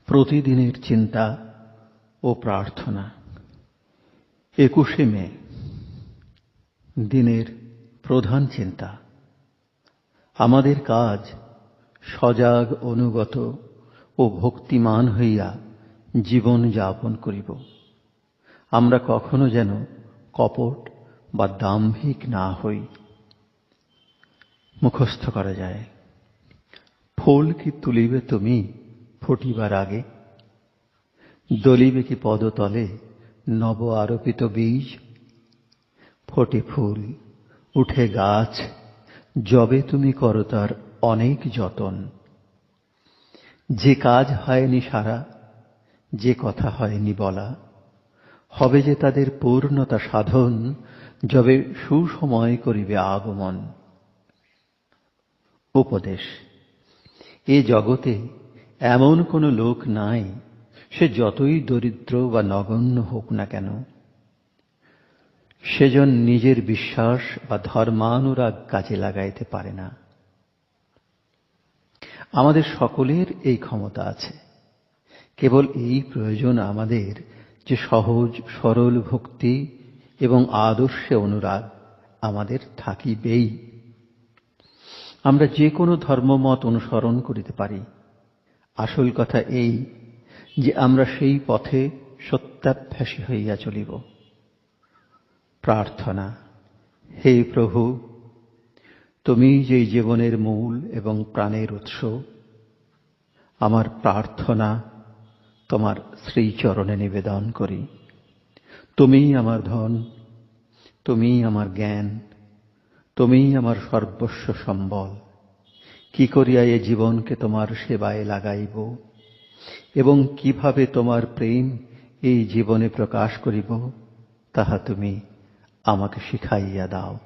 প্রতিদিনের চিন্তা ও প্রার্থনা। 21শে মে, দিনের প্রধান চিন্তা। আমাদের কাজ সজাগ, অনুগত ও ভক্তিমান হইয়া জীবন যাপন করিব। আমরা কখনো যেন কপট বা দাম্ভিক না হই। মুখস্থ করা যায়। ফুল কি তুলিবে তুমি ফুটিবার আগে? দলিবে কি পদতলে নব আরোপিত বীজ? ফোটে ফুল, উঠে গাছ, যবে তুমি করো তার অনেক যতন। যে কাজ হয়নি সারা, যে কথা হয়নি বলা, হবে যে তাদের পূর্ণতা সাধন, যবে সুসময় করিবে আগমন। উপদেশ। এ জগতে এমন কোন লোক নাই, সে যতই দরিদ্র বা নগণ্য হোক না কেন, সেজন নিজের বিশ্বাস বা ধর্মানুরাগ কাজে লাগাইতে পারে না। আমাদের সকলের এই ক্ষমতা আছে। কেবল এই প্রয়োজন আমাদের যে সহজ সরল ভক্তি এবং আদর্শে অনুরাগ আমাদের থাকিবেই। আমরা যে কোনো ধর্মমত অনুসরণ করিতে পারি। আসল কথা এই যে আমরা সেই পথে সত্যাভ্যাসী হইয়া চলিব। প্রার্থনা। হে প্রভু, তুমি যে জীবনের মূল এবং প্রাণের উৎস, আমার প্রার্থনা তোমার শ্রীচরণে নিবেদন করি। তুমিই আমার ধন, তুমিই আমার জ্ঞান, তুমিই আমার সর্বস্ব সম্বল। কি করিয়া এ জীবনকে তোমার সেবায় লাগাইব এবং কিভাবে তোমার প্রেম এই জীবনে প্রকাশ করিব, তাহা তুমি আমাকে শিখাইয়া দাও।